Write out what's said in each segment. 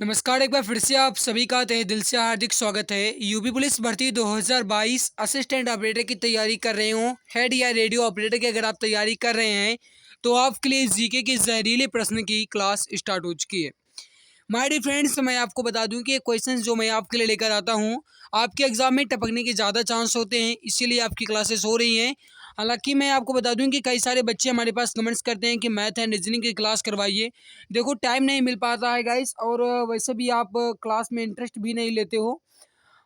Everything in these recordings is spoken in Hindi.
नमस्कार, एक बार फिर से आप सभी का तहे दिल से हार्दिक स्वागत है। यूपी पुलिस भर्ती 2022 असिस्टेंट ऑपरेटर की तैयारी कर रहे हो, हेड या रेडियो ऑपरेटर की अगर आप तैयारी कर रहे हैं तो आपके लिए जीके के जहरीले प्रश्न की क्लास स्टार्ट हो चुकी है। माय डियर फ्रेंड्स, मैं आपको बता दूं कि ये क्वेश्चंस जो मैं आपके लिए लेकर आता हूं, आपके एग्जाम में टपकने के ज़्यादा चांस होते हैं, इसीलिए आपकी क्लासेस हो रही हैं। हालांकि मैं आपको बता दूं कि कई सारे बच्चे हमारे पास कमेंट्स करते हैं कि मैथ एंड रीजनिंग की क्लास करवाइए। देखो, टाइम नहीं मिल पाता है गाइस, और वैसे भी आप क्लास में इंटरेस्ट भी नहीं लेते हो।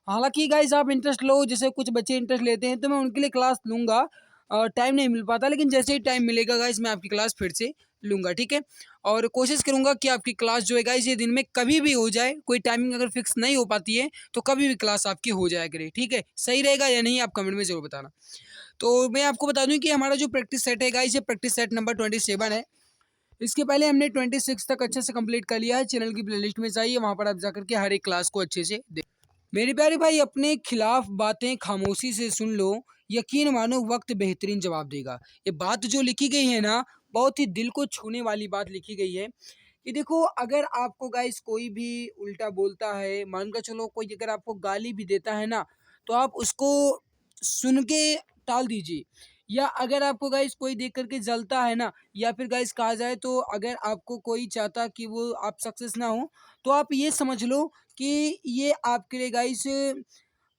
हालाँकि गाइस आप इंटरेस्ट लो, जैसे कुछ बच्चे इंटरेस्ट लेते हैं तो मैं उनके लिए क्लास लूँगा। टाइम नहीं मिल पाता, लेकिन जैसे ही टाइम मिलेगा गाइस मैं आपकी क्लास फिर से लूँगा, ठीक है? और कोशिश करूँगा कि आपकी क्लास जो है गाइस ये दिन में कभी भी हो जाए, कोई टाइमिंग अगर फिक्स नहीं हो पाती है तो कभी भी क्लास आपकी हो जाया करे, ठीक है? सही रहेगा या नहीं आप कमेंट में ज़रूर बताना। तो मैं आपको बता दूँ कि हमारा जो प्रैक्टिस सेट है गाइस, ये प्रैक्टिस सेट नंबर 27 है। इसके पहले हमने 26 तक अच्छे से कंप्लीट कर लिया है। चैनल की प्लेलिस्ट में जाइए, वहाँ पर आप जाकर के हर एक क्लास को अच्छे से देख। मेरे प्यारे भाई, अपने खिलाफ बातें खामोशी से सुन लो, यकीन मानो वक्त बेहतरीन जवाब देगा। ये बात जो लिखी गई है ना, बहुत ही दिल को छूने वाली बात लिखी गई है। कि देखो, अगर आपको गाइस कोई भी उल्टा बोलता है, मान कर चलो कोई अगर आपको गाली भी देता है ना, तो आप उसको सुन के टाल दीजिए। या अगर आपको गाइस कोई देख करके जलता है ना, या फिर गाइस कहा जाए तो अगर आपको कोई चाहता कि वो आप सक्सेस ना हो, तो आप ये समझ लो कि ये आपके लिए गाइस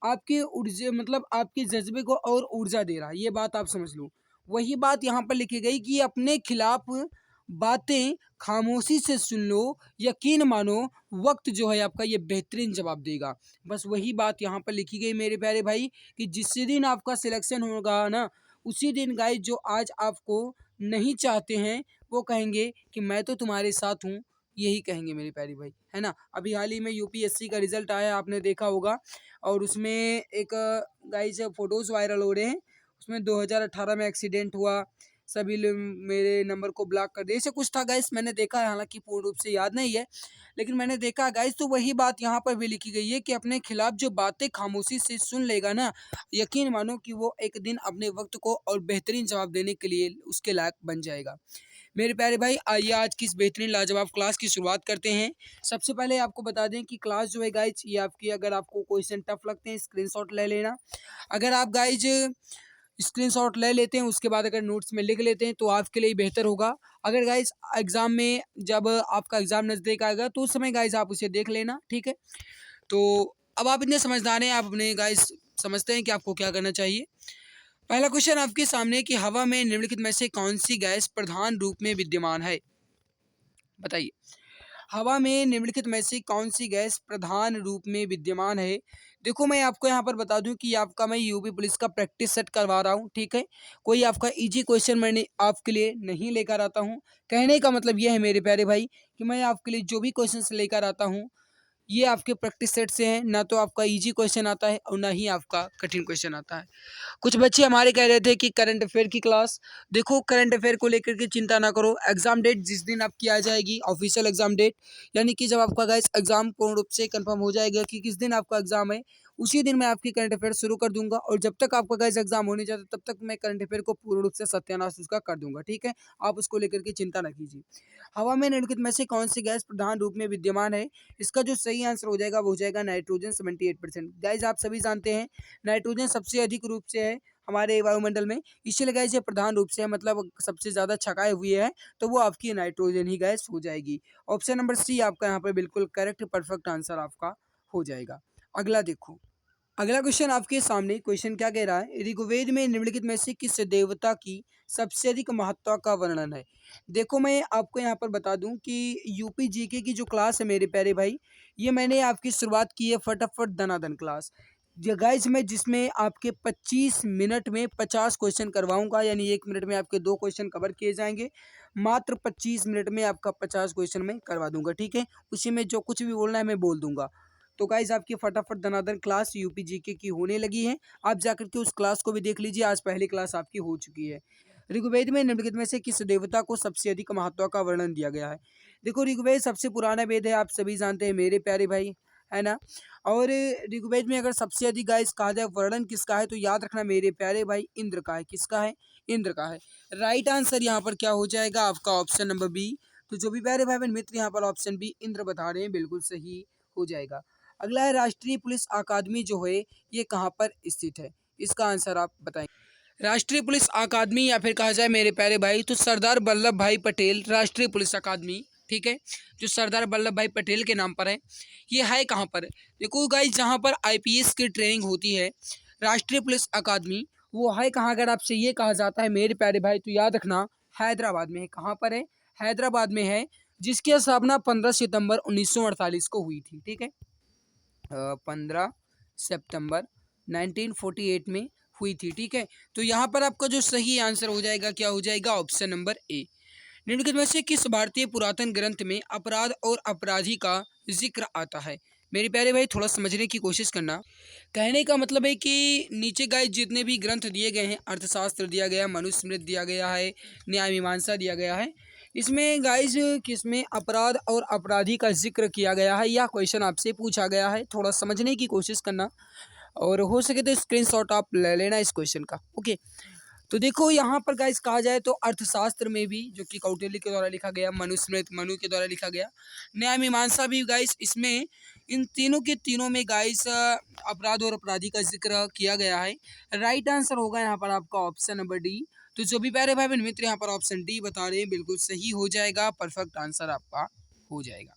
आपके ऊर्जा मतलब आपके जज्बे को और ऊर्जा दे रहा है, ये बात आप समझ लो। वही बात यहाँ पर लिखी गई कि अपने खिलाफ बातें खामोशी से सुन लो, यकीन मानो वक्त जो है आपका ये बेहतरीन जवाब देगा। बस वही बात यहाँ पर लिखी गई मेरे प्यारे भाई, कि जिस दिन आपका सिलेक्शन होगा ना, उसी दिन गाइस जो आज आपको नहीं चाहते हैं, वो कहेंगे कि मैं तो तुम्हारे साथ हूँ। यही कहेंगे मेरे प्यारे भाई, है ना? अभी हाल ही में यूपीएससी का रिजल्ट आया, आपने देखा होगा। और उसमें एक गाइस फोटोज वायरल हो रहे हैं। उसमें 2018 में एक्सीडेंट हुआ, सभी लोग मेरे नंबर को ब्लॉक कर दिया, ऐसे कुछ था गाइस, मैंने देखा है, हालांकि पूर्ण रूप से याद नहीं है, लेकिन मैंने देखा है गाइस। तो वही बात यहाँ पर भी लिखी गई है कि अपने खिलाफ जो बातें खामोशी से सुन लेगा ना, यकीन मानो कि वो एक दिन अपने वक्त को और बेहतरीन जवाब देने के लिए उसके लायक बन जाएगा। मेरे प्यारे भाई, आइए आज की इस बेहतरीन लाजवाब क्लास की शुरुआत करते हैं। सबसे पहले आपको बता दें कि क्लास जो है गाइज ये आपकी, अगर आपको क्वेश्चन टफ लगते हैं स्क्रीनशॉट ले लेना। अगर आप गाइज स्क्रीनशॉट ले लेते हैं, उसके बाद अगर नोट्स में लिख लेते हैं तो आपके लिए बेहतर होगा। अगर गाइज एग्जाम में, जब आपका एग्जाम नज़दीक आएगा तो उस समय गाइज आप उसे देख लेना, ठीक है? तो अब आप इतने समझदार हैं, आप अपने गाइज समझते हैं कि आपको क्या करना चाहिए। पहला क्वेश्चन आपके सामने कि हवा में निम्नलिखित में से कौन सी गैस प्रधान रूप में विद्यमान है? बताइए। हवा में निम्नलिखित में से कौन सी गैस प्रधान रूप में विद्यमान है? देखो, मैं आपको यहाँ पर बता दूं कि आपका मैं यूपी पुलिस का प्रैक्टिस सेट करवा रहा हूँ, ठीक है? कोई आपका इजी क्वेश्चन मैंने आपके लिए नहीं लेकर आता हूँ। कहने का मतलब यह है मेरे प्यारे भाई, कि मैं आपके लिए जो भी क्वेश्चन लेकर आता हूँ, ये आपके प्रैक्टिस सेट से हैं। ना तो आपका इजी क्वेश्चन आता है और ना ही आपका कठिन क्वेश्चन आता है। कुछ बच्चे हमारे कह रहे थे कि करंट अफेयर की क्लास। देखो, करंट अफेयर को लेकर के चिंता ना करो। एग्जाम डेट जिस दिन आपकी आ जाएगी, ऑफिशियल एग्जाम डेट, यानी कि जब आपका गाइस एग्जाम पूर्ण रूप से कंफर्म हो जाएगा कि किस दिन आपका एग्जाम है, उसी दिन मैं आपकी करंट अफेयर शुरू कर दूंगा। और जब तक आपका गाइस एग्जाम होने जाता तब तक मैं करंट अफेयर को पूर्ण रूप से सत्यानाश उसका कर दूंगा, ठीक है? आप उसको लेकर के चिंता ना कीजिए। हवा में निम्नलिखित में से कौन सी गैस प्रधान रूप में विद्यमान है? इसका जो सही आंसर हो जाएगा वो हो जाएगा नाइट्रोजन, 78%। गाइस आप सभी जानते हैं, नाइट्रोजन सबसे अधिक रूप से है हमारे वायुमंडल में, इसलिए गैस ये प्रधान रूप से है, मतलब सबसे ज़्यादा छकाए हुए है, तो वो आपकी नाइट्रोजन ही गैस हो जाएगी। ऑप्शन नंबर सी आपका यहाँ पे बिल्कुल करेक्ट परफेक्ट आंसर आपका हो जाएगा। अगला देखो, अगला क्वेश्चन आपके सामने, क्वेश्चन क्या कह रहा है? ऋग्वेद में निम्नलिखित में से किस देवता की सबसे अधिक महत्ता का वर्णन है? देखो, मैं आपको यहाँ पर बता दूं कि यूपी जीके की जो क्लास है मेरे प्यारे भाई, ये मैंने आपकी शुरुआत की है फटाफट दनादन क्लास। ये गाइस मैं जिसमें आपके 25 मिनट में 50 क्वेश्चन करवाऊंगा, यानी 1 मिनट में आपके 2 क्वेश्चन कवर किए जाएंगे। मात्र 25 मिनट में आपका 50 क्वेश्चन मैं करवा दूंगा, ठीक है? उसी में जो कुछ भी बोलना है मैं बोल दूंगा। तो गाइस आपकी फटाफट दनादन क्लास यूपी जीके की होने लगी है। आप जाकर के उस क्लास को भी देख लीजिए, आज पहली क्लास आपकी हो चुकी है। ऋग्वेद में निम्नलिखित में से किस देवता को सबसे अधिक महत्व का वर्णन दिया गया है? देखो, ऋग्वेद सबसे पुराना वेद है, आप सभी जानते हैं मेरे प्यारे भाई, है ना? और ऋग्वेद में अगर सबसे अधिक गाइस कहा जाए वर्णन किसका है, तो याद रखना मेरे प्यारे भाई, इंद्र का है। किसका है? इंद्र का है। राइट आंसर यहाँ पर क्या हो जाएगा आपका? Option number B. तो जो भी प्यारे भाई बहन मित्र यहाँ पर ऑप्शन बी इंद्र बता रहे हैं, बिल्कुल सही हो जाएगा। अगला है राष्ट्रीय पुलिस अकादमी जो है ये कहाँ पर स्थित है, इसका आंसर आप बताएंगे। राष्ट्रीय पुलिस अकादमी या फिर कहा जाए मेरे प्यारे भाई तो सरदार वल्लभ भाई पटेल राष्ट्रीय पुलिस अकादमी, ठीक है, जो सरदार वल्लभ भाई पटेल के नाम पर है, ये है कहाँ पर? देखो गाइस, जहाँ पर आईपीएस की ट्रेनिंग होती है राष्ट्रीय पुलिस अकादमी, वो है कहाँ? अगर आपसे ये कहा जाता है मेरे प्यारे भाई तो याद रखना हैदराबाद में है। कहाँ पर है? हैदराबाद में है, जिसकी स्थापना 15 सितंबर 1948 को हुई थी, ठीक है, 15 सितंबर 1948 में हुई थी, ठीक है। तो यहाँ पर आपका जो सही आंसर हो जाएगा क्या हो जाएगा? Option number A. निम्नलिखित में से किस भारतीय पुरातन ग्रंथ में अपराध और अपराधी का जिक्र आता है? मेरे प्यारे भाई थोड़ा समझने की कोशिश करना। कहने का मतलब है कि नीचे गाइस जितने भी ग्रंथ दिए गए हैं, अर्थशास्त्र दिया गया, मनुस्मृति दिया गया है, न्याय मीमांसा दिया गया है, इसमें गाइस किसमें अपराध और अपराधी का जिक्र किया गया है, यह क्वेश्चन आपसे पूछा गया है। थोड़ा समझने की कोशिश करना और हो सके तो स्क्रीनशॉट आप ले लेना इस क्वेश्चन का, ओके। तो देखो यहाँ पर गाइस कहा जाए तो अर्थशास्त्र में भी, जो कि कौटिल्य के द्वारा लिखा गया, मनुस्मृति मनु के द्वारा लिखा गया, न्याय मीमांसा भी गाइस, इसमें इन तीनों के तीनों में गाइस अपराध और अपराधी का जिक्र किया गया है। राइट आंसर होगा यहाँ पर आपका ऑप्शन नंबर डी। तो जो भी प्यारे भाई बहन मित्र यहाँ पर ऑप्शन डी बता रहे हैं, बिल्कुल सही हो जाएगा, परफेक्ट आंसर आपका हो जाएगा।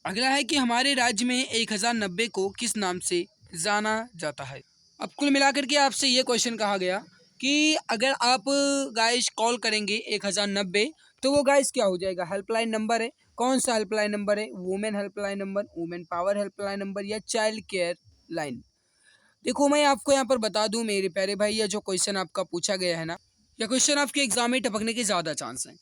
अगला है कि हमारे राज्य में 1090 को किस नाम से जाना जाता है? अब कुल मिलाकर के आपसे ये क्वेश्चन कहा गया कि अगर आप गाइस कॉल करेंगे 1090 तो वो गाइस क्या हो जाएगा? हेल्पलाइन नंबर है। कौन सा हेल्पलाइन नंबर है? Women helpline number, women power helpline number या चाइल्ड केयर लाइन? देखो मैं आपको यहाँ पर बता दूं मेरे प्यारे भाई, यह जो क्वेश्चन आपका पूछा गया है ना, यह क्वेश्चन आपके एग्जाम में टपकने के ज़्यादा चांस हैं।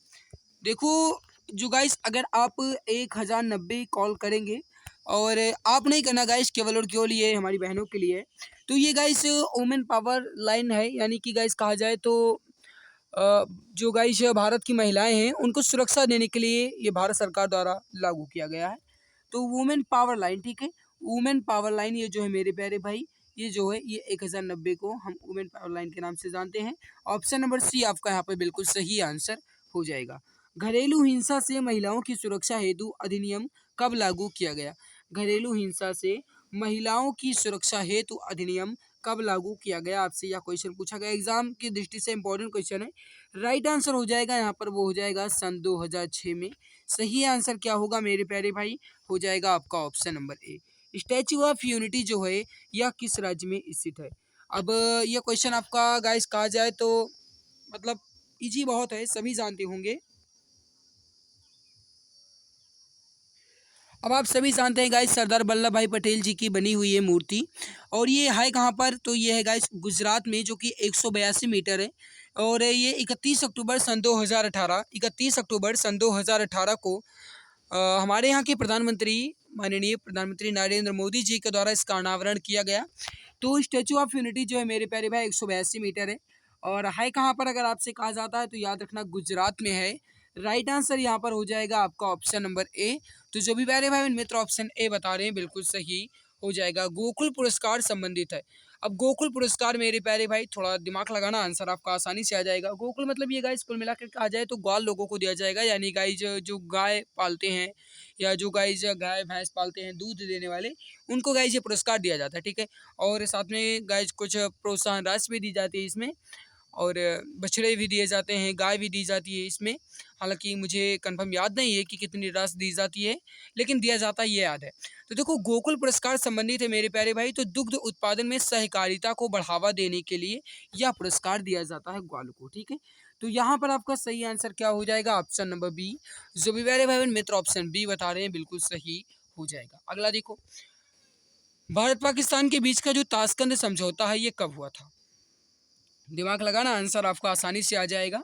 देखो जो गाइस, अगर आप 1090 कॉल करेंगे, और आप नहीं करना गाइस, केवल और केवल ये हमारी बहनों के लिए, तो ये गाइस वुमेन पावर लाइन है, यानी कि गाइस कहा जाए तो जो गाइस भारत की महिलाएं हैं उनको सुरक्षा देने के लिए ये भारत सरकार द्वारा लागू किया गया है। तो वुमेन पावर लाइन, ठीक है, वुमेन पावर लाइन ये जो है मेरे प्यारे भाई, ये जो है ये 1090 को हम वुमेन पावर लाइन के नाम से जानते हैं। ऑप्शन नंबर सी आपका यहाँ पर बिल्कुल सही आंसर हो जाएगा। घरेलू हिंसा से महिलाओं की सुरक्षा हेतु अधिनियम कब लागू किया गया? घरेलू हिंसा से महिलाओं की सुरक्षा हेतु अधिनियम कब लागू किया गया? आपसे यह क्वेश्चन पूछा गया, एग्जाम की दृष्टि से इंपॉर्टेंट क्वेश्चन है। राइट आंसर हो जाएगा यहाँ पर, वो हो जाएगा सन 2006 में। सही आंसर क्या होगा मेरे प्यारे भाई? हो जाएगा आपका option number A. Statue of unity जो है यह किस राज्य में स्थित है? अब यह क्वेश्चन आपका गाइस कहा जाए तो मतलब इजी बहुत है, सभी जानते होंगे। अब आप सभी जानते हैं गाइस सरदार वल्लभ भाई पटेल जी की बनी हुई है मूर्ति, और ये है कहाँ पर? तो ये है गाइस गुजरात में, जो कि 182 मीटर है, और ये 31 अक्टूबर सन 2018 31 अक्टूबर सन 2018 को हमारे यहाँ के प्रधानमंत्री माननीय प्रधानमंत्री नरेंद्र मोदी जी के द्वारा इसका अनावरण किया गया। तो स्टैचू ऑफ यूनिटी जो है मेरे प्यारे भाई 182 मीटर है, और है कहाँ पर अगर आपसे कहा जाता है तो याद रखना गुजरात में है। राइट आंसर यहाँ पर हो जाएगा आपका ऑप्शन नंबर ए। तो जो भी प्यारे भाई मित्र ऑप्शन ए बता रहे हैं बिल्कुल सही हो जाएगा। गोकुल पुरस्कार संबंधित है। अब गोकुल पुरस्कार मेरे प्यारे भाई थोड़ा दिमाग लगाना, आंसर आपका आसानी से आ जाएगा। गोकुल मतलब ये गाइस कुल मिलाकर कहा जाए तो ग्वाल लोगों को दिया जाएगा, यानी गाइस जो गाय पालते हैं या जो गाइस गाय भैंस पालते हैं दूध देने वाले, उनको गाइस ये पुरस्कार दिया जाता है, ठीक है। और साथ में गाइस कुछ प्रोत्साहन राशि भी दी जाती है इसमें, और बछड़े भी दिए जाते हैं, गाय भी दी जाती है इसमें। हालांकि मुझे कंफर्म याद नहीं है कि कितनी राशि दी जाती है, लेकिन दिया जाता है ये याद है। तो देखो गोकुल पुरस्कार संबंधित है मेरे प्यारे भाई, तो दुग्ध उत्पादन में सहकारिता को बढ़ावा देने के लिए यह पुरस्कार दिया जाता है ग्वालों को, ठीक है। तो यहाँ पर आपका सही आंसर क्या हो जाएगा? Option number B. जो भी प्यारे भाई मित्र ऑप्शन बी बता रहे हैं बिल्कुल सही हो जाएगा। अगला देखो, भारत पाकिस्तान के बीच का जो ताशकंद समझौता है ये कब हुआ था? दिमाग लगाना, आंसर आपका आसानी से आ जाएगा।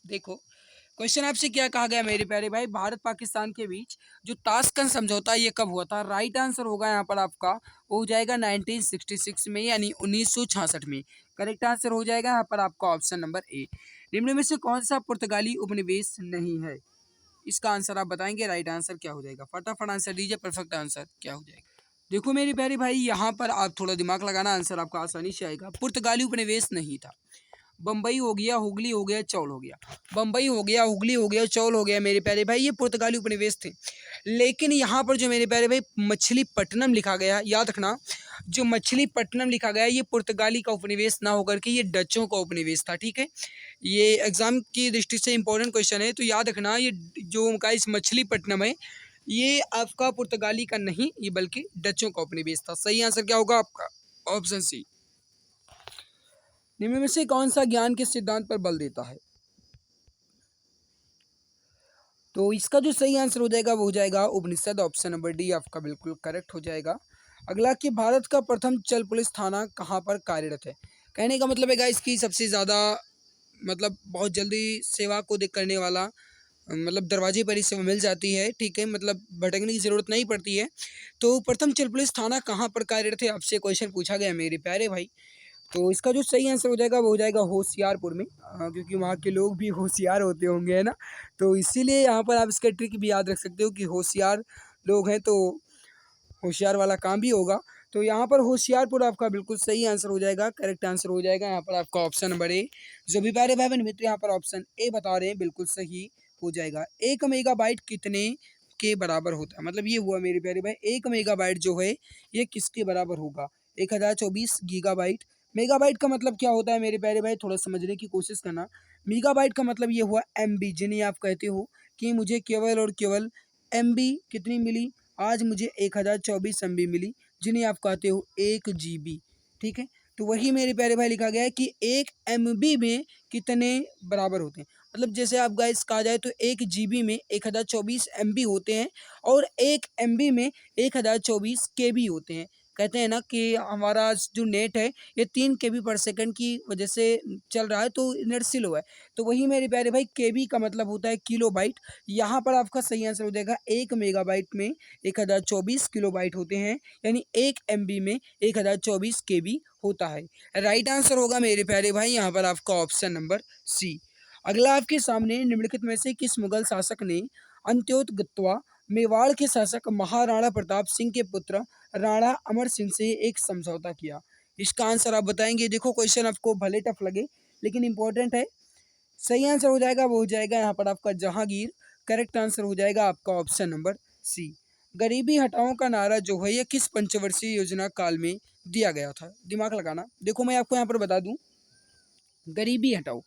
देखो क्वेश्चन आपसे क्या कहा गया मेरे प्यारे भाई, भारत पाकिस्तान के बीच जो ताशकंद समझौता ये कब हुआ था? राइट आंसर होगा यहाँ पर आपका, वो हो जाएगा 1966 में, यानी 1966 में। करेक्ट आंसर हो जाएगा यहाँ पर आपका ऑप्शन नंबर ए। निम्न में से कौन सा पुर्तगाली उपनिवेश नहीं है? इसका आंसर आप बताएंगे। राइट आंसर क्या हो जाएगा? फटाफट आंसर दीजिए, परफेक्ट आंसर क्या हो जाएगा? देखो मेरे प्यारे भाई यहाँ पर आप थोड़ा दिमाग लगाना, आंसर आपका आसानी से आएगा। पुर्तगाली उपनिवेश नहीं था। बम्बई हो गया, हुगली हो गया, चौल हो गया। बम्बई हो गया, हुगली हो गया, चौल हो गया मेरे प्यारे भाई, ये पुर्तगाली उपनिवेश थे। लेकिन यहाँ पर जो मेरे प्यारे भाई मछलीपट्टनम लिखा गया, याद रखना, जो मछलीपट्टनम लिखा गया ये पुर्तगाली का उपनिवेश ना होकर के ये डचों का उपनिवेश था, ठीक है। ये एग्जाम की दृष्टि से इंपॉर्टेंट क्वेश्चन है, तो याद रखना ये जो गाइस मछलीपट्टनम है ये आपका पुर्तगाली का नहीं, ये बल्कि डचों का उपनिवेश था। सही आंसर क्या होगा आपका? Option C. निम्न में से कौन सा ज्ञान के सिद्धांत पर बल देता है? तो इसका जो सही आंसर हो जाएगा वो हो जाएगा उपनिषद, ऑप्शन नंबर डी आपका बिल्कुल करेक्ट हो जाएगा। अगला कि भारत का प्रथम चल पुलिस थाना कहाँ पर कार्यरत है? कहने का मतलब है गाइस कि सबसे ज़्यादा मतलब बहुत जल्दी सेवा को देख करने वाला, मतलब दरवाजे पर ही सेवा मिल जाती है, ठीक है, मतलब भटकने की ज़रूरत नहीं पड़ती है। तो प्रथम चल पुलिस थाना कहाँ पर कार्यरत है, आपसे क्वेश्चन पूछा गया मेरे प्यारे भाई। तो इसका जो सही आंसर हो जाएगा वो हो जाएगा होशियारपुर में, क्योंकि वहाँ के लोग भी होशियार होते होंगे, है ना। तो इसीलिए यहाँ पर आप इसका ट्रिक भी याद रख सकते हो कि होशियार लोग हैं तो होशियार वाला काम भी होगा। तो यहाँ पर होशियारपुर आपका बिल्कुल सही आंसर हो जाएगा, करेक्ट आंसर हो जाएगा यहाँ पर आपका ऑप्शन नंबर ए। जो भी प्यारे भाई बहन मित्र यहाँ पर ऑप्शन ए बता रहे हैं बिल्कुल सही हो जाएगा। 1 मेगाबाइट कितने के बराबर होता है? मतलब ये हुआ मेरे प्यारे भाई 1 मेगाबाइट जो है ये किसके बराबर होगा? 1024 गीगाबाइट। मेगाबाइट का मतलब क्या होता है मेरे प्यारे भाई, थोड़ा समझने की कोशिश करना। मेगाबाइट का मतलब ये हुआ MB, जिन्हें आप कहते हो कि मुझे केवल और केवल MB कितनी मिली, आज मुझे 1024 MB मिली, जिन्हें आप कहते हो 1 GB, ठीक है। तो वही मेरे प्यारे भाई लिखा गया है कि 1 MB में कितने बराबर होते हैं। मतलब जैसे आप गाइस कहा जाए तो 1 GB में 1024 MB होते हैं और 1 MB में 1024 KB होते हैं। कहते हैं ना कि हमारा जो नेट है ये 3 KB/सेकंड की वजह से चल रहा है, तो नेट स्लो है। तो वही मेरे प्यारे भाई KB का मतलब होता है किलोबाइट। यहाँ पर आपका सही आंसर हो जाएगा 1 मेगाबाइट में 1024 किलोबाइट होते हैं, यानी 1 MB में 1024 KB होता है। राइट आंसर होगा मेरे प्यारे भाई यहाँ पर आपका ऑप्शन नंबर सी। अगला आपके सामने निम्नलिखित में से किस मुगल शासक ने अंत्योदगत्वा मेवाड़ के शासक महाराणा प्रताप सिंह के पुत्र राणा अमर सिंह से एक समझौता किया? इसका आंसर आप बताएंगे। देखो क्वेश्चन आपको भले टफ लगे लेकिन इंपॉर्टेंट है। सही आंसर हो जाएगा वो हो जाएगा यहाँ पर आपका जहांगीर। करेक्ट आंसर हो जाएगा आपका ऑप्शन नंबर सी। गरीबी हटाओ का नारा जो है ये किस पंचवर्षीय योजना काल में दिया गया था? दिमाग लगाना। देखो मैं आपको यहाँ पर बता दूं, गरीबी हटाओ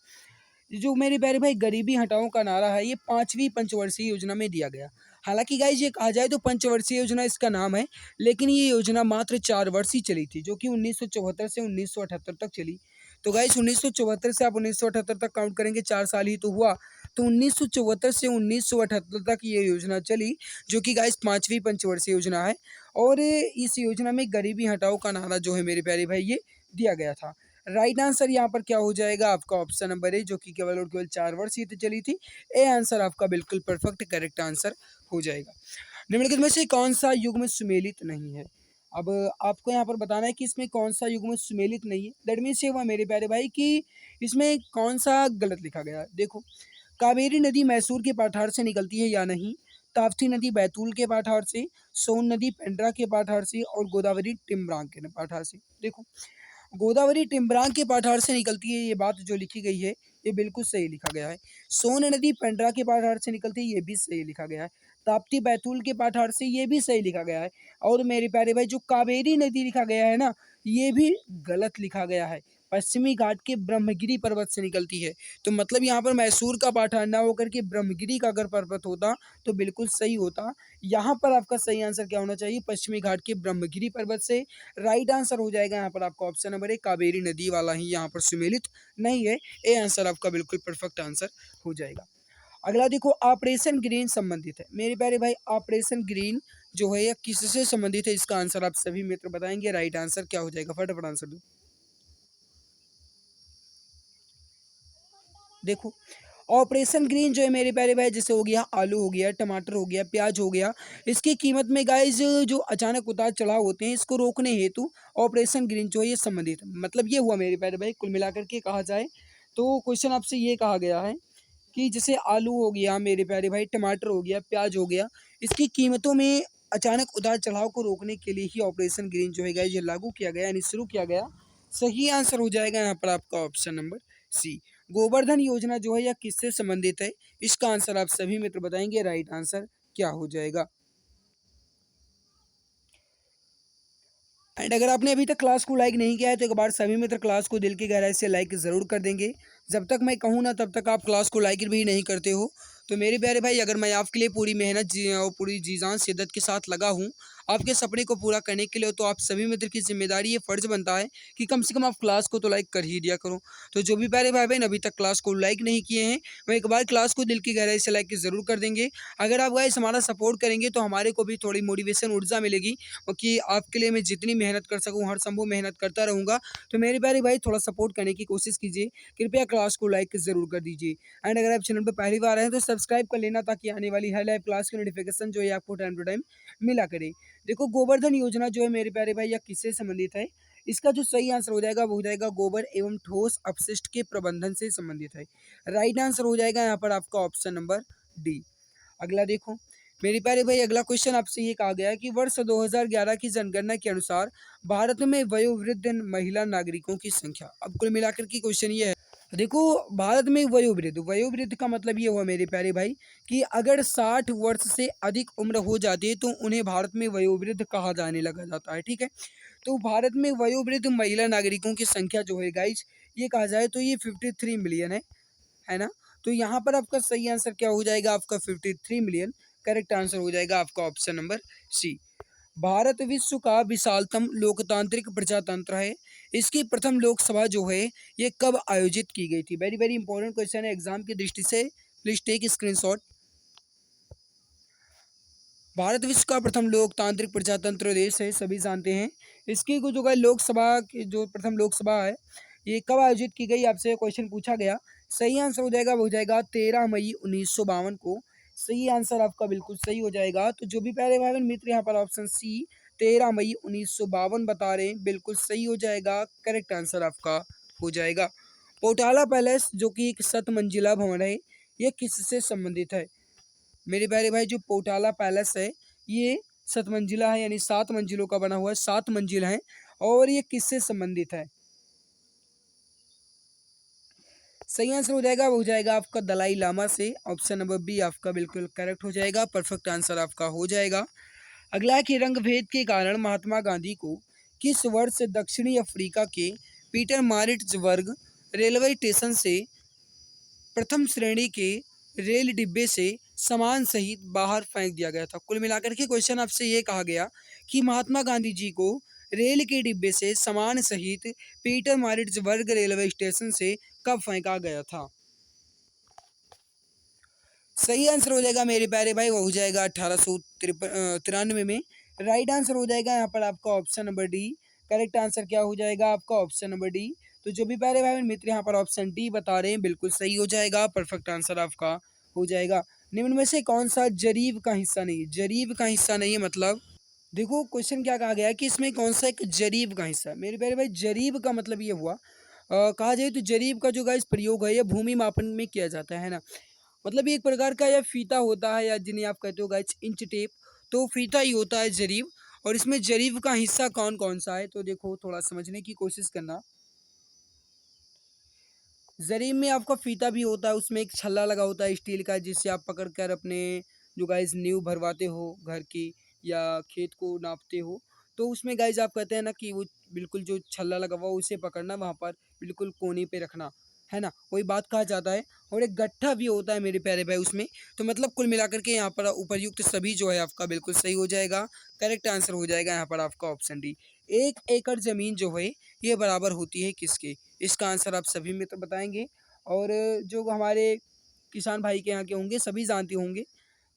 जो मेरे प्यारे भाई गरीबी हटाओ का नारा है ये 5वीं पंचवर्षीय योजना में दिया गया। हालांकि गाइज ये कहा जाए तो पंचवर्षीय योजना इसका नाम है, लेकिन ये योजना मात्र 4 वर्ष ही चली थी, जो कि 1974 से 1978 तक चली। तो गाइज 1974 से आप 1978 तक काउंट करेंगे, 4 साल ही तो हुआ। तो 1974 से 1978 तक ये योजना चली, जो कि गाइज 5वीं पंचवर्षीय योजना है। और इस योजना में गरीबी हटाओ का नारा जो है मेरे प्यारे भाई ये दिया गया था। राइट आंसर यहाँ पर क्या हो जाएगा आपका ऑप्शन नंबर ए, जो कि केवल और केवल 4 वर्ष ही तो चली थी। ए आंसर आपका बिल्कुल परफेक्ट करेक्ट आंसर हो जाएगा। निम्नलिखित में से कौन सा युग्म सुमेलित नहीं है? अब आपको यहाँ पर बताना है कि इसमें कौन सा युग्म सुमेलित नहीं है। दैट मीन्स ये हुआ मेरे प्यारे भाई कि इसमें कौन सा गलत लिखा गया है। देखो, कावेरी नदी मैसूर के पठार से निकलती है या नहीं, ताप्ती नदी बैतूल के पठार से, सोन नदी पेंड्रा के पठार से और गोदावरी टिम्ब्रांग के पठार से। देखो, गोदावरी टिम्ब्रांग के पठार से निकलती है, ये बात जो लिखी गई है ये बिल्कुल सही लिखा गया है। सोन नदी पेंड्रा के पठार से निकलती है, ये भी सही लिखा गया है। ताप्ती बैतूल के पठार से, ये भी सही लिखा गया है। और मेरे प्यारे भाई जो कावेरी नदी लिखा गया है ना, ये भी गलत लिखा गया है। पश्चिमी घाट के ब्रह्मगिरी पर्वत से निकलती है। तो मतलब यहाँ पर मैसूर का पठार ना होकर के ब्रह्मगिरी का अगर पर्वत होता तो बिल्कुल सही होता। यहाँ पर आपका सही आंसर क्या होना चाहिए? पश्चिमी घाट के ब्रह्मगिरी पर्वत से। राइट आंसर हो जाएगा यहाँ पर आपका ऑप्शन नंबर ए, कावेरी नदी वाला ही यहाँ पर सुमेलित नहीं है। ए आंसर आपका बिल्कुल परफेक्ट आंसर हो जाएगा। अगला देखो, ऑपरेशन ग्रीन संबंधित है मेरे प्यारे भाई। ऑपरेशन ग्रीन जो है यह किससे संबंधित है? इसका आंसर आप सभी मित्र बताएंगे। राइट आंसर क्या हो जाएगा? फटाफट आंसर दो। देखो, ऑपरेशन ग्रीन जो है मेरे प्यारे भाई, जैसे हो गया आलू हो गया, टमाटर हो गया, प्याज हो गया, इसकी कीमत में गाइज जो अचानक उतार चढ़ाव होते हैं इसको रोकने हेतु ऑपरेशन ग्रीन जो है ये संबंधित है। मतलब ये हुआ मेरे प्यारे भाई, कुल मिलाकर के कहा जाए तो क्वेश्चन आपसे ये कहा गया है कि जैसे आलू हो गया मेरे प्यारे भाई, टमाटर हो गया, प्याज हो गया, इसकी कीमतों में अचानक उतार चढ़ाव को रोकने के लिए ही ऑपरेशन ग्रीन जो है गाइज ये लागू किया गया, यानी शुरू किया गया। सही आंसर हो जाएगा यहाँ पर आपका ऑप्शन नंबर सी। गोवर्धन योजना जो है यह किससे संबंधित है? इसका आंसर आप सभी मित्र बताएंगे। राइट आंसर क्या हो जाएगा? एंड अगर आपने अभी तक क्लास को लाइक नहीं किया है तो एक बार सभी मित्र क्लास को दिल की गहराई से लाइक ज़रूर कर देंगे। जब तक मैं कहूँ ना तब तक आप क्लास को लाइक भी नहीं करते हो। तो मेरे प्यारे भाई, अगर मैं आपके लिए पूरी मेहनत और पूरी जी जान शिद्दत के साथ लगा हूँ आपके सपने को पूरा करने के लिए, तो आप सभी मित्र की जिम्मेदारी ये फ़र्ज़ बनता है कि कम से कम आप क्लास को तो लाइक कर ही दिया करो। तो जो भी प्यारे भाई बहन अभी तक क्लास को लाइक नहीं किए हैं, वह एक बार क्लास को दिल की गहराई से लाइक ज़रूर कर देंगे। अगर आप गाइस हमारा सपोर्ट करेंगे तो हमारे को भी थोड़ी मोटिवेशन ऊर्जा मिलेगी, कि आपके लिए मैं जितनी मेहनत कर सकूँ हर संभव मेहनत करता रहूँगा। तो मेरे प्यारे भाई थोड़ा सपोर्ट करने की कोशिश कीजिए, कृपया क्लास को लाइक ज़रूर कर दीजिए। एंड अगर आप चैनल पर पहली बार आए हैं तो सब्सक्राइब कर लेना, ताकि आने वाली हर लाइव क्लास की नोटिफिकेशन जो है आपको टाइम टू टाइम मिला करे। देखो, गोवर्धन योजना जो है मेरे प्यारे भाई यह किससे संबंधित है? इसका जो सही आंसर हो जाएगा वो हो जाएगा गोबर एवं ठोस अपशिष्ट के प्रबंधन से संबंधित है। राइट आंसर हो जाएगा यहाँ पर आपका ऑप्शन नंबर डी। अगला देखो मेरे प्यारे भाई, अगला क्वेश्चन आपसे ये कहा गया है कि वर्ष 2011 की जनगणना के अनुसार भारत में वयोवृद्ध महिला नागरिकों की संख्या। अब कुल मिलाकर की क्वेश्चन ये है, देखो भारत में वयोवृद्ध, वयोवृद्ध का मतलब ये हुआ मेरे प्यारे भाई कि अगर 60 वर्ष से अधिक उम्र हो जाती है तो उन्हें भारत में वयोवृद्ध कहा जाने लगा जाता है। ठीक है, तो भारत में वयोवृद्ध महिला नागरिकों की संख्या जो है गाइज, ये कहा जाए तो ये 53 मिलियन है ना। तो यहाँ पर आपका सही आंसर क्या हो जाएगा? आपका 53 मिलियन करेक्ट आंसर हो जाएगा आपका ऑप्शन नंबर सी। भारत विश्व का विशालतम लोकतांत्रिक प्रजातंत्र है। इसकी प्रथम लोकसभा जो है ये कब आयोजित की गई थी? वेरी वेरी इंपॉर्टेंट क्वेश्चन है एग्जाम की दृष्टि से, प्लीज टेक स्क्रीनशॉट। भारत विश्व का प्रथम लोकतांत्रिक प्रजातंत्र देश है, सभी जानते हैं। इसकी जो है लोकसभा की जो प्रथम लोकसभा है ये कब आयोजित की गई, आपसे क्वेश्चन पूछा गया। सही आंसर हो जाएगा वो हो जाएगा 13 मई 1952 को। सही आंसर आपका बिल्कुल सही हो जाएगा। तो जो भी प्यारे भाई बहन मित्र यहाँ पर ऑप्शन सी 13 मई 1952 बता रहे हैं, बिल्कुल सही हो जाएगा। करेक्ट आंसर आपका हो जाएगा। पोटाला पैलेस जो कि एक 7 मंजिला भवन है, ये किससे संबंधित है? मेरे प्यारे भाई, जो पोटाला पैलेस है ये 7 मंजिला है, यानी 7 मंजिलों का बना हुआ है, 7 मंजिल है। और ये किससे संबंधित है? सही आंसर हो जाएगा वो हो जाएगा आपका दलाई लामा से। ऑप्शन नंबर बी आपका बिल्कुल करेक्ट हो जाएगा, परफेक्ट आंसर आपका हो जाएगा। अगला है कि रंग भेद के कारण महात्मा गांधी को किस वर्ष दक्षिणी अफ्रीका के पीटर मारिट्जबर्ग रेलवे स्टेशन से प्रथम श्रेणी के रेल डिब्बे से सामान सहित बाहर फेंक दिया गया था? कुल मिलाकर के क्वेश्चन आपसे ये कहा गया कि महात्मा गांधी जी को रेल के डिब्बे से सामान सहित पीटर मारिट्जबर्ग रेलवे स्टेशन से कब फेंका गया था? सही आंसर हो जाएगा मेरे प्यारे भाई वो हो जाएगा 1893 में। राइट आंसर हो जाएगा यहाँ पर आपका option number D. Correct answer क्या हो जाएगा आपका? Option number D. तो जो भी प्यारे भाई मित्र यहाँ पर ऑप्शन डी बता रहे हैं बिल्कुल सही हो जाएगा, परफेक्ट आंसर आपका हो जाएगा। निम्न में से कौन सा जरीब का हिस्सा नहीं है? जरीब का हिस्सा नहीं है मतलब, देखो क्वेश्चन क्या कहा गया है कि इसमें कौन सा एक जरीब का हिस्सा है। मेरे प्यारे भाई जरीब का मतलब ये हुआ, कहा जाए तो जरीब का जो गाइस प्रयोग है ये भूमि मापन में किया जाता है ना। मतलब ये एक प्रकार का यह फीता होता है, या जिन्हें आप कहते हो गाइस इंच टेप, तो फीता ही होता है जरीब। और इसमें जरीब का हिस्सा कौन कौन सा है? तो देखो थोड़ा समझने की कोशिश करना। जरीब में आपका फीता भी होता है, उसमें एक छल्ला लगा होता है स्टील का, जिससे आप पकड़ कर अपने जो गाइस नींव भरवाते हो घर की, या खेत को नापते हो। तो उसमें गाइस आप कहते हैं ना कि वो बिल्कुल जो छल्ला लगा हुआ उसे पकड़ना, वहाँ पर बिल्कुल कोने पे रखना, है ना, वही बात कहा जाता है। और एक गट्ठा भी होता है मेरे प्यारे भाई उसमें। तो मतलब कुल मिलाकर के यहाँ पर उपर्युक्त सभी जो है आपका बिल्कुल सही हो जाएगा। करेक्ट आंसर हो जाएगा यहाँ पर आपका ऑप्शन डी। 1 एकड़ ज़मीन जो है ये बराबर होती है किसके? इसका आंसर आप सभी मित्र बताएंगे। और जो हमारे किसान भाई के यहाँ के होंगे सभी जानते होंगे,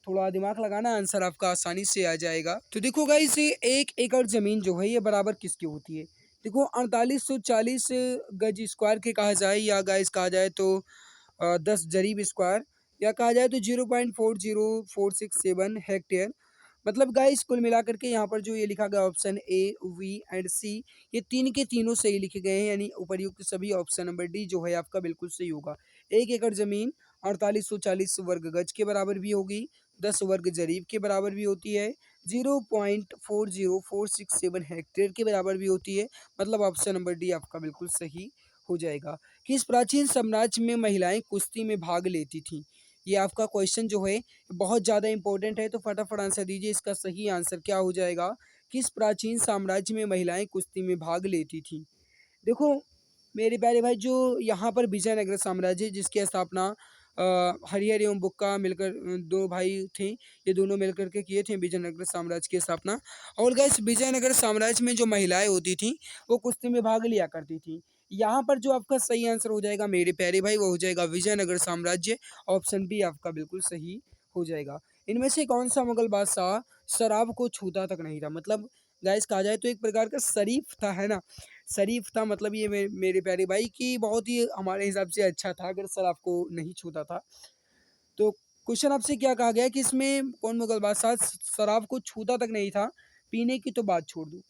थोड़ा दिमाग लगाना आंसर आपका आसानी से आ जाएगा। तो देखो गाइस ये 1 एकड़ ज़मीन जो है ये बराबर किसकी होती है? देखो 4840 गज स्क्वायर के कहा जाए, या गाइस कहा जाए तो 10 जरीब स्क्वायर, या कहा जाए तो 0.40467 हेक्टेयर। मतलब गाइस कुल मिलाकर के यहाँ पर जो ये लिखा गया ऑप्शन ए बी एंड सी, ये तीन के तीनों सही लिखे गए हैं, यानी उपर्युक्त सभी ऑप्शन नंबर डी जो है आपका बिल्कुल सही होगा। 1 एकड़ जमीन 4840 वर्ग गज के बराबर भी होगी, 10 वर्ग जरीब के बराबर भी होती है, 0.40467 हेक्टेयर के बराबर भी होती है। मतलब ऑप्शन नंबर डी आपका बिल्कुल सही हो जाएगा। किस प्राचीन साम्राज्य में महिलाएं कुश्ती में भाग लेती थीं? ये आपका क्वेश्चन जो है बहुत ज़्यादा इंपॉर्टेंट है, तो फटाफट आंसर दीजिए। इसका सही आंसर क्या हो जाएगा? किस प्राचीन साम्राज्य में महिलाएं कुश्ती में भाग लेती थीं? देखो मेरे प्यारे भाई, जो यहाँ पर विजयनगर साम्राज्य जिसकी स्थापना हरिहर एवं बुक्का मिलकर दो भाई थे, ये दोनों मिलकर के किए थे विजयनगर साम्राज्य की स्थापना। और गैस विजयनगर साम्राज्य में जो महिलाएं होती थी वो कुश्ती में भाग लिया करती थी। यहाँ पर जो आपका सही आंसर हो जाएगा मेरे प्यारे भाई वो हो जाएगा विजयनगर साम्राज्य। ऑप्शन बी आपका बिल्कुल सही हो जाएगा। इनमें से कौन सा मुगल बादशाह शराब को छूता तक नहीं था? मतलब गाइस कहा जाए तो एक प्रकार का शरीफ था, है ना। शरीफ था मतलब ये मेरे प्यारे भाई कि बहुत ही हमारे हिसाब से अच्छा था अगर शराब को नहीं छूता था। तो क्वेश्चन आपसे क्या कहा गया कि इसमें कौन मुगल बादशाह शराब को छूता तक नहीं था? पीने की तो बात छोड़ दो।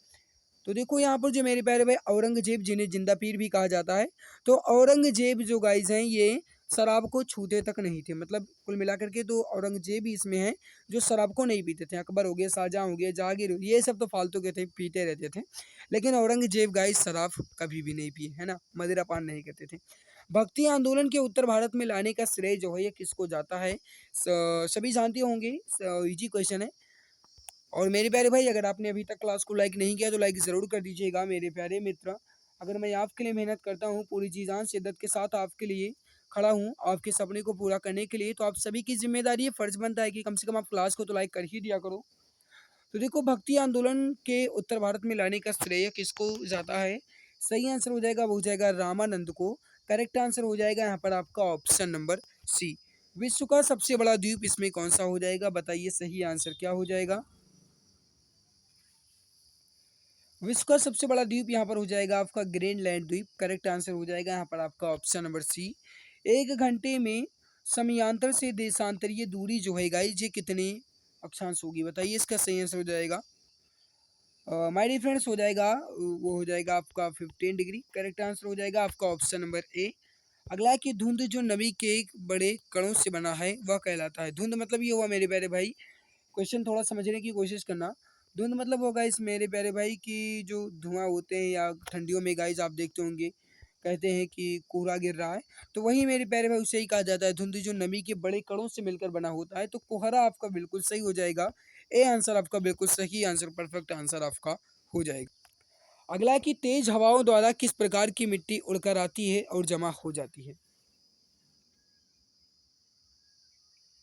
तो देखो यहाँ पर जो मेरे प्यारे भाई औरंगजेब, जिन्हें जिंदा पीर भी कहा जाता है, तो औरंगजेब जो गाइज हैं ये शराब को छूते तक नहीं थे। मतलब कुल मिलाकर के तो औरंगजेब ही इसमें हैं जो शराब को नहीं पीते थे। अकबर हो गए, शाहजहां हो गए, जहांगीर हो गए, ये सब तो फालतू के थे, पीते रहते थे। लेकिन औरंगजेब गाइज शराब कभी भी नहीं पिए, है ना, मदिरा पान नहीं करते थे। भक्ति आंदोलन के उत्तर भारत में लाने का श्रेय जो है ये किसको जाता है? सभी जानते होंगे, इजी क्वेश्चन है। और मेरे प्यारे भाई अगर आपने अभी तक क्लास को लाइक नहीं किया तो लाइक ज़रूर कर दीजिएगा मेरे प्यारे मित्र। अगर मैं आपके लिए मेहनत करता हूँ पूरी जी जान शिद्दत के साथ आपके लिए खड़ा हूँ आपके सपने को पूरा करने के लिए, तो आप सभी की जिम्मेदारी है, फर्ज बनता है कि कम से कम आप क्लास को तो लाइक कर ही दिया करो। तो देखो भक्ति आंदोलन के उत्तर भारत में लाने का श्रेय किसको जाता है? सही आंसर हो जाएगा वो हो जाएगा रामानंद को। करेक्ट आंसर हो जाएगा यहाँ पर आपका ऑप्शन नंबर सी। विश्व का सबसे बड़ा द्वीप इसमें कौन सा हो जाएगा? बताइए सही आंसर क्या हो जाएगा? विश्व का सबसे बड़ा द्वीप यहाँ पर हो जाएगा आपका ग्रीनलैंड द्वीप। करेक्ट आंसर हो जाएगा यहाँ पर आपका ऑप्शन नंबर सी। 1 घंटे में समयांतर से देशांतरीय दूरी जो है गाइस ये कितने अक्षांश होगी? बताइए इसका सही आंसर हो जाएगा माय डियर फ्रेंड्स हो जाएगा वो हो जाएगा आपका 15 डिग्री। करेक्ट आंसर हो जाएगा आपका ऑप्शन नंबर ए। अगला है कि धुंध जो नमी के एक बड़े कणों से बना है वह कहलाता है? धुंध मतलब ये हुआ मेरे प्यारे भाई, क्वेश्चन थोड़ा समझने की कोशिश करना। धुंध मतलब होगा इस मेरे प्यारे भाई कि जो धुआं होते हैं या ठंडियों में गाइस आप देखते होंगे कहते हैं कि कोहरा गिर रहा है, तो वही मेरे प्यारे भाई उसे ही कहा जाता है धुंध, जो नमी के बड़े कणों से मिलकर बना होता है। तो कोहरा आपका बिल्कुल सही हो जाएगा। ए आंसर आपका बिल्कुल सही आंसर, परफेक्ट आंसर आपका हो जाएगा। अगला है कि तेज हवाओं द्वारा किस प्रकार की मिट्टी उड़कर आती है और जमा हो जाती है?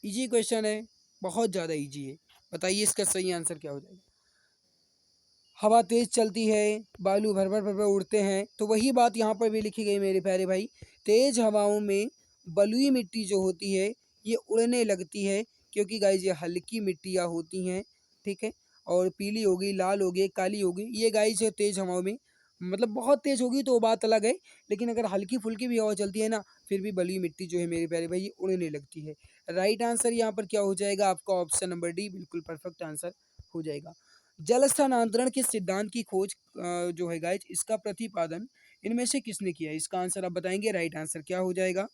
इजी क्वेश्चन है, बहुत ज़्यादा इजी है। बताइए इसका सही आंसर क्या हो जाएगा? हवा तेज चलती है, बालू भर भर भर भर उड़ते हैं, तो वही बात यहाँ पर भी लिखी गई मेरे प्यारे भाई। तेज हवाओं में बलुई मिट्टी जो होती है ये उड़ने लगती है, क्योंकि गाइज ये हल्की मिट्टियाँ होती हैं, ठीक है। और पीली होगी, लाल होगी, काली होगी, ये गाइज है तेज हवाओं में। मतलब बहुत तेज होगी तो वो बात अलग है, लेकिन अगर हल्की फुल्की भी हवा चलती है ना, फिर भी बलुई मिट्टी जो है मेरे प्यारे भाई ये उड़ने लगती है। राइट आंसर यहाँ पर क्या हो जाएगा आपका? ऑप्शन नंबर डी बिल्कुल परफेक्ट आंसर हो जाएगा। जल स्थानांतरण के सिद्धांत की खोज जो है गाइज इसका प्रतिपादन इनमें से किसने किया? इसका आंसर आप बताएंगे। राइट आंसर क्या हो जाएगा?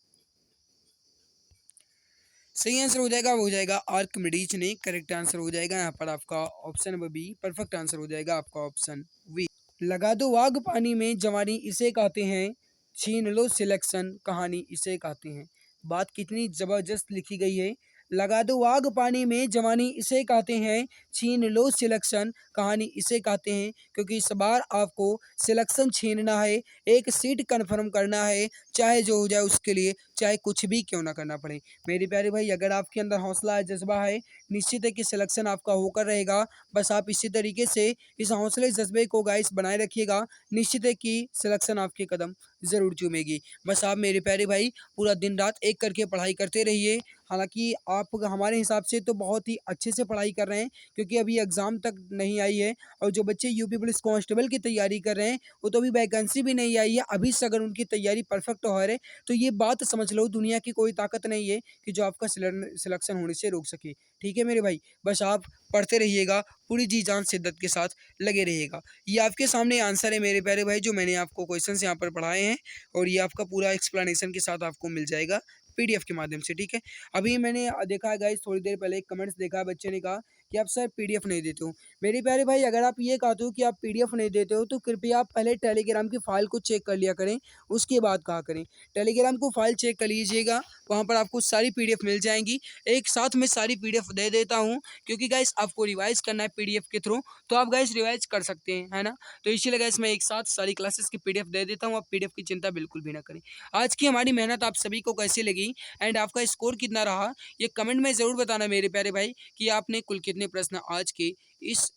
सही आंसर हो जाएगा वो हो जाएगा आर्किमिडीज ने। करेक्ट आंसर हो जाएगा यहाँ पर आपका option number B. Perfect answer हो जाएगा आपका ऑप्शन वी। लगा दो आग पानी में जवानी इसे कहते हैं, छीन लो सिलेक्शन कहानी इसे कहते हैं। बात कितनी जबरदस्त लिखी गई है। लगा दो आग पानी में जवानी इसे कहते हैं, छीन लो सिलेक्शन कहानी इसे कहते हैं। क्योंकि इस बार आपको सिलेक्शन छीनना है, एक सीट कन्फर्म करना है, चाहे जो हो जाए उसके लिए, चाहे कुछ भी क्यों ना करना पड़े। मेरे प्यारे भाई अगर आपके अंदर हौसला है, जज्बा है, निश्चित है कि सिलेक्शन आपका होकर रहेगा। बस आप इसी तरीके से इस हौसले जज्बे को गाइस बनाए रखिएगा। निश्चित है कि सिलेक्शन आपके कदम ज़रूर चूमेगी। बस आप मेरे प्यारे भाई पूरा दिन रात एक करके पढ़ाई करते रहिए। हालांकि आप हमारे हिसाब से तो बहुत ही अच्छे से पढ़ाई कर रहे हैं, क्योंकि अभी एग्ज़ाम तक नहीं आई है। और जो बच्चे यूपी पुलिस कांस्टेबल की तैयारी कर रहे हैं वो तो अभी वैकेंसी भी नहीं आई है। अभी से अगर उनकी तैयारी परफेक्ट हो रही है तो ये बात समझ लो दुनिया की कोई ताकत नहीं है कि जो आपका सिलेक्शन होने से रोक सके। ठीक है मेरे भाई, बस आप पढ़ते रहिएगा, पूरी जी जान शिद्दत के साथ लगे रहिएगा। ये आपके सामने आंसर है मेरे प्यारे भाई जो मैंने आपको क्वेश्चंस यहाँ पर पढ़ाए हैं, और ये आपका पूरा एक्सप्लेनेशन के साथ आपको मिल जाएगा पीडीएफ के माध्यम से। ठीक है, अभी मैंने देखा है गाइस, थोड़ी देर पहले एक कमेंट्स देखा है, बच्चे ने कहा कि आप सर पीडीएफ नहीं देते हो। मेरे प्यारे भाई, अगर आप ये कहते हो कि आप पीडीएफ नहीं देते हो तो कृपया आप पहले टेलीग्राम की फ़ाइल को चेक कर लिया करें, उसके बाद कहा करें। टेलीग्राम को फ़ाइल चेक कर लीजिएगा, वहाँ पर आपको सारी पीडीएफ मिल जाएँगी। एक साथ में सारी पीडीएफ दे देता हूँ, क्योंकि गाइस आपको रिवाइज़ करना है पीडीएफ के थ्रू, तो आप गाइस रिवाइज़ कर सकते हैं, है ना? तो इसीलिए गाइस मैं एक साथ सारी क्लासेस की पीडीएफ दे देता हूँ, आप पीडीएफ की चिंता बिल्कुल भी ना करें। आज की हमारी मेहनत आप सभी को कैसी लगी एंड आपका स्कोर कितना रहा, ये कमेंट में ज़रूर बताना मेरे प्यारे भाई कि आपने कुल कितने प्रश्न आज के इस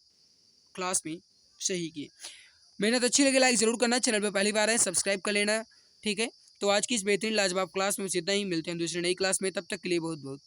क्लास में सही किए। मेहनत अच्छी लगे लाइक ज़रूर करना, चैनल पे पहली बार है सब्सक्राइब कर लेना, ठीक है? तो आज की इस बेहतरीन लाजवाब क्लास में बस इतना ही, मिलते हैं दूसरी नई क्लास में, तब तक के लिए बहुत-बहुत